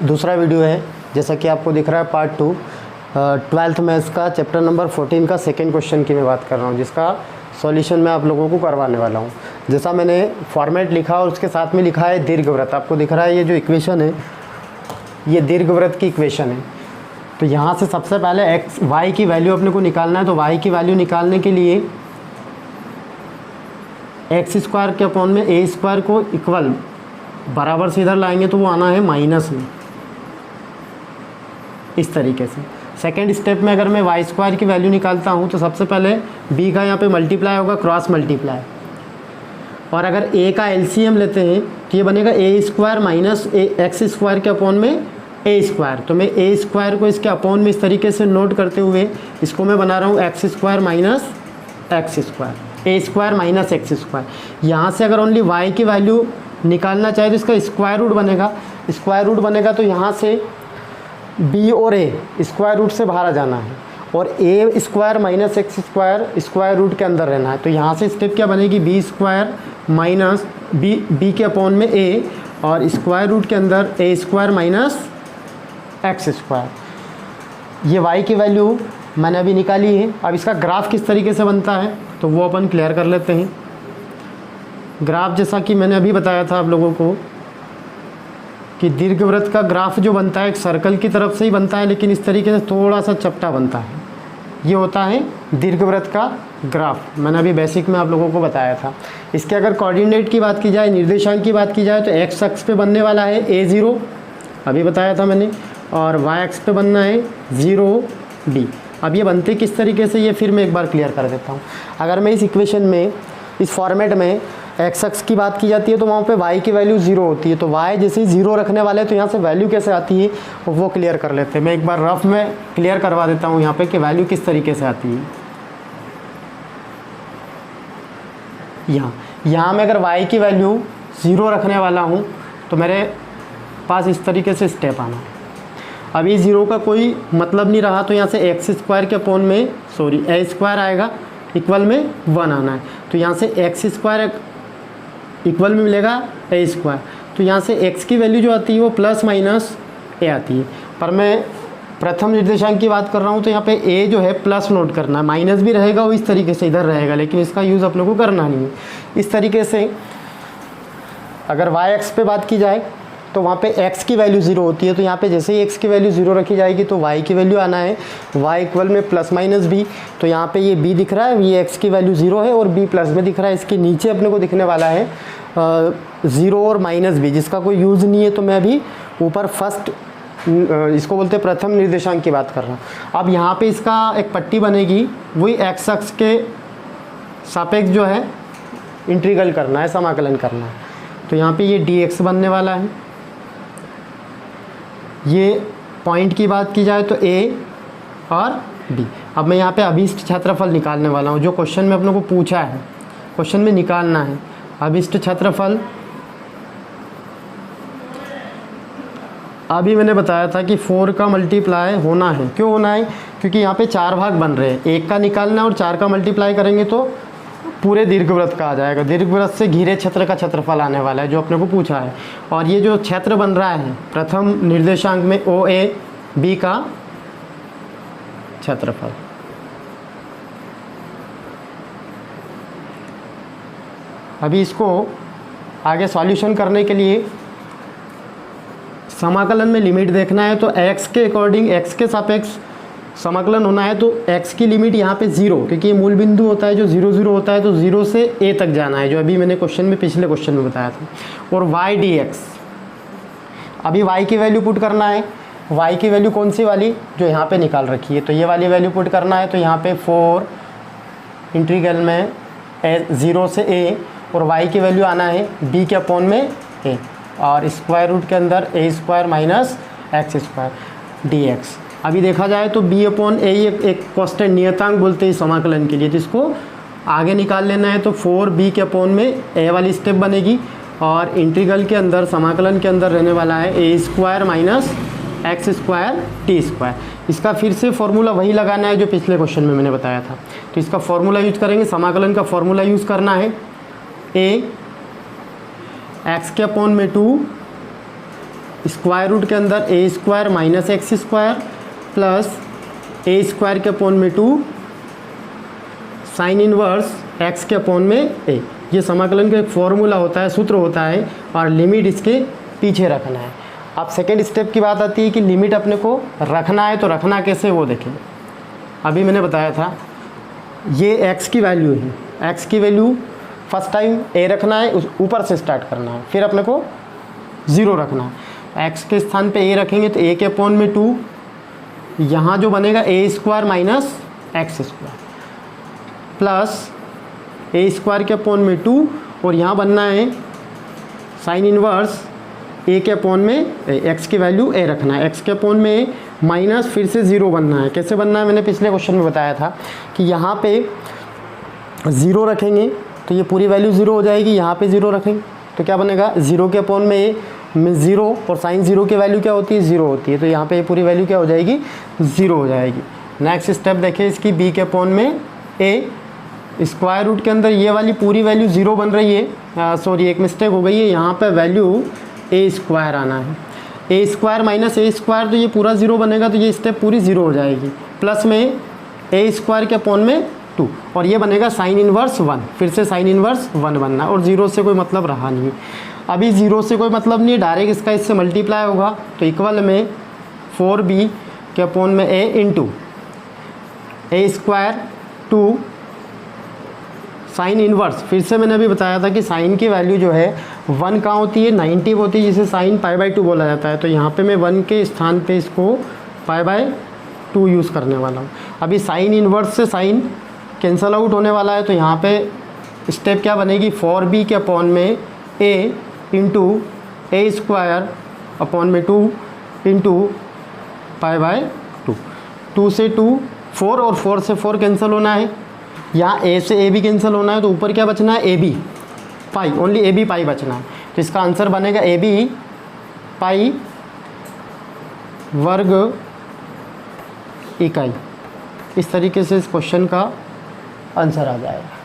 दूसरा वीडियो है, जैसा कि आपको दिख रहा है पार्ट 2 12th मैथ्स का चैप्टर नंबर 14 का सेकंड क्वेश्चन की मैं बात कर रहा हूँ, जिसका सॉल्यूशन मैं आप लोगों को करवाने वाला हूँ। जैसा मैंने फॉर्मेट लिखा और उसके साथ में लिखा है दीर्घवृत्त। आपको दिख रहा है ये जो इक्वेशन है ये दीर्घवृत्त की इक्वेशन है। तो यहाँ से सबसे पहले वाई की वैल्यू अपने को निकालना है। तो वाई की वैल्यू निकालने के लिए एक्स स्क्वायर के अपॉन में ए स्क्वायर को इक्वल बराबर से इधर लाएंगे तो वो आना है माइनस में, इस तरीके से। सेकेंड स्टेप में अगर मैं वाई स्क्वायर की वैल्यू निकालता हूँ तो सबसे पहले बी का यहाँ पे मल्टीप्लाई होगा, क्रॉस मल्टीप्लाई। और अगर ए का एलसीएम लेते हैं तो ये बनेगा A square minus X square के अपॉन में ए स्क्वायर। तो मैं ए स्क्वायर को इसके अपॉन में इस तरीके से नोट करते हुए इसको मैं बना रहा हूँ X square minus X square, A square minus X square. यहाँ से अगर ओनली वाई की वैल्यू निकालना चाहे तो इसका स्क्वायर रूट बनेगा। स्क्वायर रूट बनेगा तो यहाँ से बी और ए स्क्वायर रूट से बाहर आ जाना है और A square minus X square square root के अंदर रहना है। तो यहाँ से स्टेप क्या बनेगी, बी स्क्वायर माइनस बी के अपॉन में ए और स्क्वायर रूट के अंदर A square minus X square. ये वाई की वैल्यू मैंने अभी निकाली है। अब इसका ग्राफ किस तरीके से बनता है तो वो अपन क्लियर कर लेते हैं। ग्राफ जैसा कि मैंने अभी बताया था आप लोगों को कि दीर्घवृत्त का ग्राफ जो बनता है एक सर्कल की तरफ से ही बनता है, लेकिन इस तरीके से थोड़ा सा चपटा बनता है। ये होता है दीर्घवृत्त का ग्राफ। मैंने अभी बेसिक में आप लोगों को बताया था। इसके अगर कोऑर्डिनेट की बात की जाए, निर्देशांक की बात की जाए तो एक्स अक्ष पे बनने वाला है A0, अभी बताया था मैंने, और वाई अक्ष पे बनना है 0B। अब ये बनते किस तरीके से ये फिर मैं एक बार क्लियर कर देता हूँ। अगर मैं इस इक्वेशन में इस फॉर्मेट में एक्स अक्ष की बात की जाती है तो वहाँ पे वाई की वैल्यू 0 होती है। तो वाई जैसे ही 0 रखने वाले हैं तो यहाँ से वैल्यू कैसे आती है वो क्लियर कर लेते हैं। मैं एक बार रफ में क्लियर करवा देता हूँ यहाँ पे कि वैल्यू किस तरीके से आती है। यहाँ मैं अगर वाई की वैल्यू 0 रखने वाला हूँ तो मेरे पास इस तरीके से स्टेप आना है। अभी 0 का कोई मतलब नहीं रहा तो यहाँ से एक्स स्क्वायर के अपॉन में ए स्क्वायर आएगा, इक्वल में 1 आना है। तो यहाँ से एक्स स्क्वायर इक्वल में मिलेगा ए स्क्वायर। तो यहाँ से एक्स की वैल्यू जो आती है वो प्लस माइनस ए आती है। पर मैं प्रथम निर्देशांक की बात कर रहा हूँ तो यहाँ पे ए जो है प्लस नोट करना है, माइनस भी रहेगा वो इस तरीके से इधर रहेगा, लेकिन इसका यूज़ आप लोगों को करना नहीं है। इस तरीके से अगर वाई एक्स पे बात की जाए तो वहाँ पे x की वैल्यू 0 होती है। तो यहाँ पे जैसे ही x की वैल्यू 0 रखी जाएगी तो y की वैल्यू आना है y इक्वल में प्लस माइनस b। तो यहाँ पे ये b दिख रहा है, ये x की वैल्यू 0 है और b प्लस में दिख रहा है। इसके नीचे अपने को दिखने वाला है 0 और माइनस b, जिसका कोई यूज़ नहीं है। तो मैं अभी ऊपर फर्स्ट इसको बोलते हैं प्रथम निर्देशांक की बात कर रहा हूँ। अब यहाँ पर इसका एक पट्टी बनेगी, वही x अक्ष के सापेक्ष जो है इंटीग्रल करना है, समाकलन करना है। तो यहाँ पे ये dx बनने वाला है। ये पॉइंट की बात की जाए तो A और B। अब मैं यहाँ पे अभीष्ट क्षेत्रफल निकालने वाला हूँ, जो क्वेश्चन में अपने को पूछा है, क्वेश्चन में निकालना है अभीष्ट क्षेत्रफल। अभी मैंने बताया था कि 4 का मल्टीप्लाई होना है। क्यों होना है? क्योंकि यहाँ पे 4 भाग बन रहे हैं, 1 का निकालना है और 4 का मल्टीप्लाई करेंगे तो पूरे दीर्घवृत्त का आ जाएगा। दीर्घवृत्त से घिरे क्षेत्र का क्षेत्रफल आने वाला है, जो अपने को पूछा है। और ये जो क्षेत्र बन रहा है प्रथम निर्देशांक में OAB का क्षेत्रफल। अभी इसको आगे सॉल्यूशन करने के लिए समाकलन में लिमिट देखना है। तो x के अकॉर्डिंग, x के सापेक्ष समाकलन होना है। तो x की लिमिट यहाँ पे 0, क्योंकि ये मूल बिंदु होता है जो 0 0 होता है, तो 0 से a तक जाना है, जो अभी मैंने क्वेश्चन में पिछले क्वेश्चन में बताया था। और y dx, अभी y की वैल्यू पुट करना है। y की वैल्यू कौन सी वाली, जो यहाँ पे निकाल रखी है, तो ये वाली वैल्यू पुट करना है। तो यहाँ पे 4 इंटीग्रल में 0 से a और y की वैल्यू आना है b के अपॉन में a और स्क्वायर रूट के अंदर a square minus X square dx। अभी देखा जाए तो b अपॉन a एक कांस्टेंट नियतांक बोलते हैं समाकलन के लिए, तो इसको आगे निकाल लेना है। तो 4b के अपॉन में a वाली स्टेप बनेगी और इंटीग्रल के अंदर, समाकलन के अंदर रहने वाला है a square minus X square T square. इसका फिर से फॉर्मूला वही लगाना है जो पिछले क्वेश्चन में मैंने बताया था। तो इसका फॉर्मूला यूज करेंगे, समाकलन का फॉर्मूला यूज़ करना है a एक्स के अपॉन में 2 स्क्वायर रूट के अंदर A square minus X square plus A square के अपॉन में 2 साइन इनवर्स एक्स के अपॉन में ए। ये समाकलन का एक फॉर्मूला होता है, सूत्र होता है, और लिमिट इसके पीछे रखना है। अब सेकेंड स्टेप की बात आती है कि लिमिट अपने को रखना है, तो रखना कैसे वो देखें। अभी मैंने बताया था ये x की वैल्यू है, x की वैल्यू फर्स्ट टाइम a रखना है, उस ऊपर से स्टार्ट करना है, फिर अपने को 0 रखना है। x के स्थान पे a रखेंगे तो a के अपॉन में 2, यहाँ जो बनेगा A square minus X square plus A square के अपॉन में 2, और यहाँ बनना है साइन इनवर्स ए के अपॉन में एक्स की वैल्यू ए रखना है, एक्स के अपॉन में माइनस फिर से 0 बनना है। कैसे बनना है मैंने पिछले क्वेश्चन में बताया था कि यहाँ पे 0 रखेंगे तो ये पूरी वैल्यू 0 हो जाएगी, यहाँ पे 0 रखेंगे तो क्या बनेगा 0 के अपॉन में ए में 0, और साइन 0 की वैल्यू क्या होती है 0 होती है, तो यहाँ पे ये पूरी वैल्यू क्या हो जाएगी 0 हो जाएगी। नेक्स्ट स्टेप देखिए इसकी b के अपॉन में ए, स्क्वायर रूट के अंदर ये वाली पूरी वैल्यू 0 बन रही है, सॉरी एक मिस्टेक हो गई है, यहाँ पे वैल्यू ए स्क्वायर आना है, ए स्क्वायर माइनस ए स्क्वायर, तो ये पूरा 0 बनेगा, तो ये स्टेप पूरी 0 हो जाएगी, प्लस में ए स्क्वायर के अपॉन में 2, और ये बनेगा साइन इनवर्स 1, फिर से साइन इनवर्स 1 बनना, और 0 से कोई मतलब रहा नहीं। अभी 0 से कोई मतलब नहीं, डायरेक्ट इसका इससे मल्टीप्लाई होगा, तो इक्वल में 4b के अपॉन में a into A square 2 sine inverse, फिर से मैंने अभी बताया था कि साइन की वैल्यू जो है 1 कहाँ होती है 90 होती है, जिसे साइन π/2 बोला जाता है, तो यहाँ पे मैं 1 के स्थान पे इसको π/2 यूज़ करने वाला हूँ। अभी साइन इनवर्स से साइन कैंसल आउट होने वाला है, तो यहाँ पे स्टेप क्या बनेगी 4b के अपॉन में a into A square upon में 2 इंटू π/2, 2 से 2 4, और 4 से 4 कैंसिल होना है, यहाँ a से a भी कैंसिल होना है, तो ऊपर क्या बचना है ab पाई, ओनली ab पाई बचना है, तो इसका आंसर बनेगा ab पाई वर्ग इकाई। इस तरीके से इस क्वेश्चन का आंसर आ जाएगा।